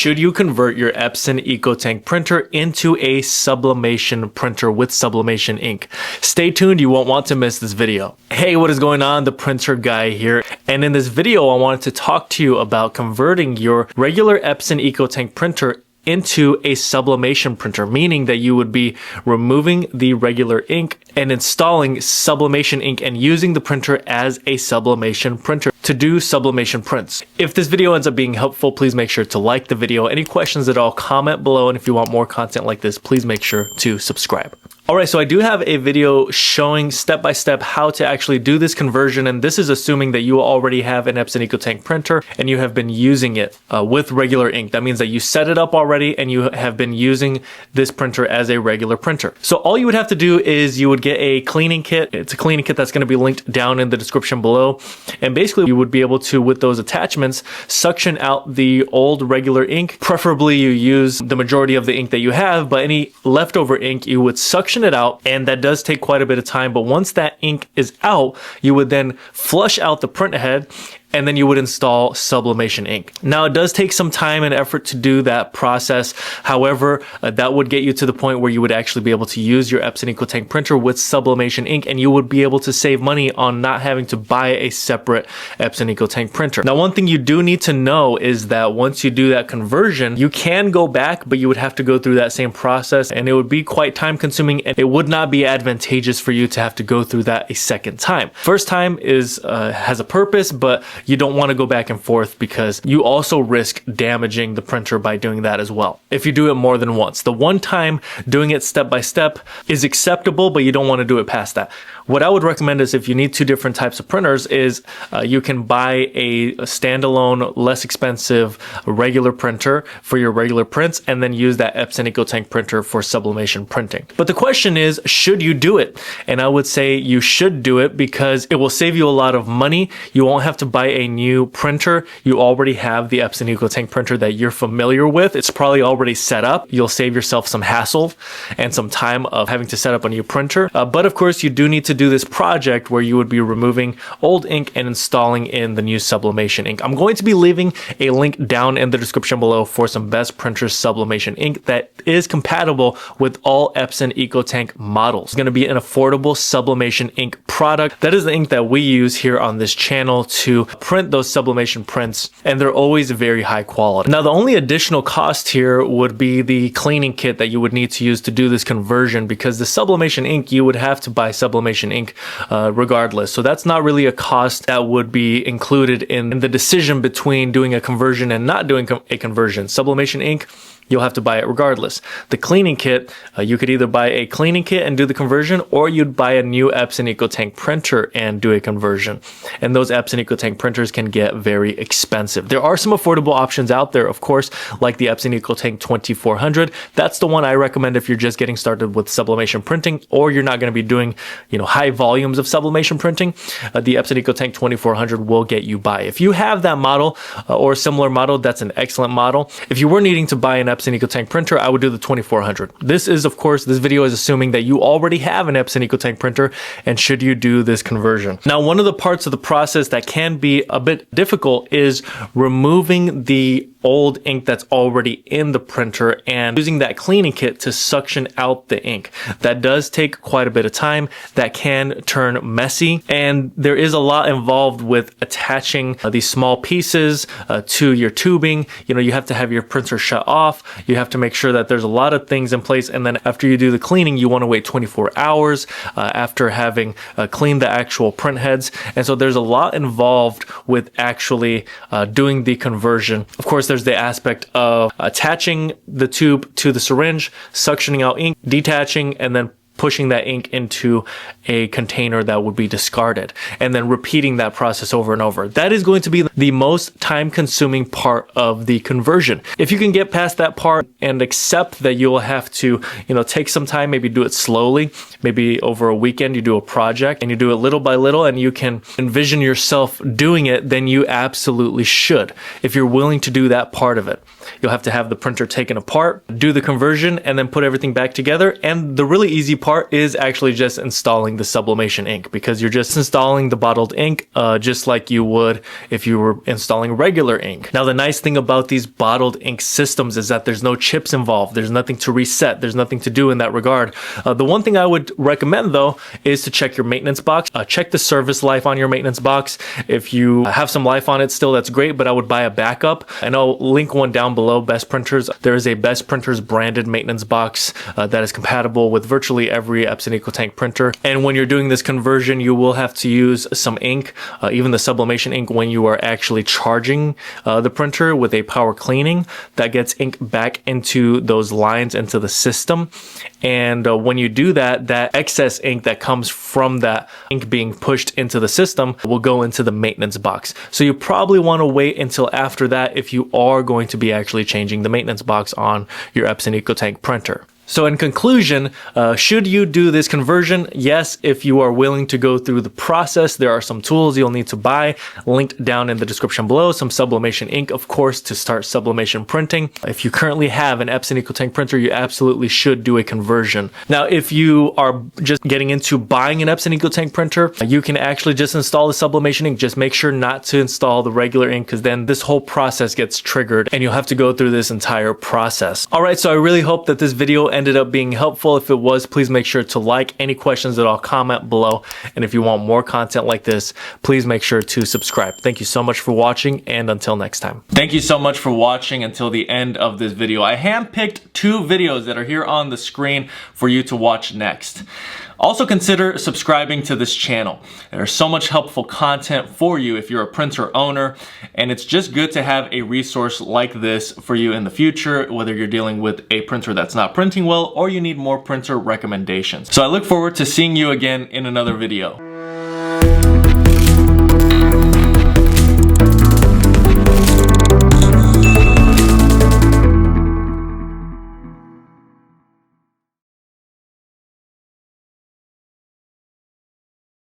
should you convert your Epson EcoTank printer into a sublimation printer with sublimation ink? Stay tuned, you won't want to miss this video. Hey, what is going on? The printer guy here. And in this video, I wanted to talk to you about converting your regular Epson EcoTank printer into a sublimation printer, meaning that you would be removing the regular ink and installing sublimation ink and using the printer as a sublimation printer to do sublimation prints. If this video ends up being helpful, please make sure to like the video. Any questions at all, comment below. And if you want more content like this, please make sure to subscribe. All right, so I do have a video showing step-by-step how to actually do this conversion, and this is assuming that you already have an Epson EcoTank printer and you have been using it with regular ink. That means that you set it up already and you have been using this printer as a regular printer. So all you would have to do is you would get a cleaning kit. It's a cleaning kit that's going to be linked down in the description below, and basically you would be able to, with those attachments, suction out the old regular ink. Preferably you use the majority of the ink that you have, but any leftover ink you would suction it out, and that does take quite a bit of time. But once that ink is out, you would then flush out the print head, and then you would install sublimation ink. Now, it does take some time and effort to do that process. However, that would get you to the point where you would actually be able to use your Epson EcoTank printer with sublimation ink, and you would be able to save money on not having to buy a separate Epson EcoTank printer. Now, one thing you do need to know is that once you do that conversion, you can go back, but you would have to go through that same process, and it would be quite time consuming, and it would not be advantageous for you to have to go through that a second time. First time is has a purpose, but you don't want to go back and forth because you also risk damaging the printer by doing that as well if you do it more than once. The one time doing it step by step is acceptable, but you don't want to do it past that. What I would recommend is, if you need two different types of printers, is you can buy a standalone, less expensive regular printer for your regular prints, and then use that Epson EcoTank printer for sublimation printing. But the question is, should you do it? And I would say you should do it because it will save you a lot of money. You won't have to buy a new printer. You already have the Epson EcoTank printer that you're familiar with. It's probably already set up. You'll save yourself some hassle and some time of having to set up a new printer. But of course, you do need to do this project where you would be removing old ink and installing in the new sublimation ink. I'm going to be leaving a link down in the description below for some best printer sublimation ink that is compatible with all Epson EcoTank models. It's going to be an affordable sublimation ink product. That is the ink that we use here on this channel to print those sublimation prints, and they're always very high quality. Now, the only additional cost here would be the cleaning kit that you would need to use to do this conversion, because the sublimation ink, you would have to buy sublimation ink regardless. So that's not really a cost that would be included in the decision between doing a conversion and not doing a conversion. Sublimation ink, you'll have to buy it regardless. The cleaning kit, you could either buy a cleaning kit and do the conversion, or you'd buy a new Epson EcoTank printer and do a conversion. And those Epson EcoTank printers can get very expensive. There are some affordable options out there, of course, like the Epson EcoTank 2400. That's the one I recommend if you're just getting started with sublimation printing, or you're not going to be doing, high volumes of sublimation printing. The Epson EcoTank 2400 will get you by. If you have that model or a similar model, that's an excellent model. If you were needing to buy an Epson EcoTank printer, I would do the 2400. This video is assuming that you already have an Epson EcoTank printer, and should you do this conversion. Now, one of the parts of the process that can be a bit difficult is removing the old ink that's already in the printer and using that cleaning kit to suction out the ink. That does take quite a bit of time. That can turn messy, and there is a lot involved with attaching these small pieces to your tubing. You have to have your printer shut off. You have to make sure that there's a lot of things in place, and then after you do the cleaning, you want to wait 24 hours after having cleaned the actual print heads. And so there's a lot involved with actually doing the conversion. Of course, there's the aspect of attaching the tube to the syringe, suctioning out ink, detaching, and then pushing that ink into a container that would be discarded, and then repeating that process over and over. That is going to be the most time-consuming part of the conversion. If you can get past that part and accept that you'll have to, take some time, maybe do it slowly, maybe over a weekend you do a project and you do it little by little, and you can envision yourself doing it, then you absolutely should, if you're willing to do that part of it. you'll have to have the printer taken apart, do the conversion, and then put everything back together. And the really easy part is actually just installing the sublimation ink, because you're just installing the bottled ink just like you would if you were installing regular ink. Now, the nice thing about these bottled ink systems is that there's no chips involved. There's nothing to reset. There's nothing to do in that regard. The one thing I would recommend though is to check your maintenance box. Check the service life on your maintenance box. If you have some life on it still, that's great, but I would buy a backup. And I'll link one down below, Best Printers. There is a Best Printers branded maintenance box that is compatible with virtually every Epson EcoTank printer. And when you're doing this conversion, you will have to use some ink, even the sublimation ink, when you are actually charging the printer with a power cleaning. That gets ink back into those lines into the system. And when you do that, that excess ink that comes from that ink being pushed into the system will go into the maintenance box. So you probably want to wait until after that if you are going to be actually changing the maintenance box on your Epson EcoTank printer. So in conclusion, should you do this conversion? Yes, if you are willing to go through the process. There are some tools you'll need to buy, linked down in the description below. Some sublimation ink, of course, to start sublimation printing. If you currently have an Epson EcoTank printer, you absolutely should do a conversion. Now, if you are just getting into buying an Epson EcoTank printer, you can actually just install the sublimation ink. Just make sure not to install the regular ink, because then this whole process gets triggered and you'll have to go through this entire process. All right, so I really hope that this video ended up being helpful. If it was, please make sure to like. Any questions at all, comment below. And if you want more content like this, please make sure to subscribe. Thank you so much for watching, and until next time. Thank you so much for watching until the end of this video. I handpicked 2 videos that are here on the screen for you to watch next. Also consider subscribing to this channel. There's so much helpful content for you if you're a printer owner, and it's just good to have a resource like this for you in the future, whether you're dealing with a printer that's not printing well or you need more printer recommendations. So I look forward to seeing you again in another video.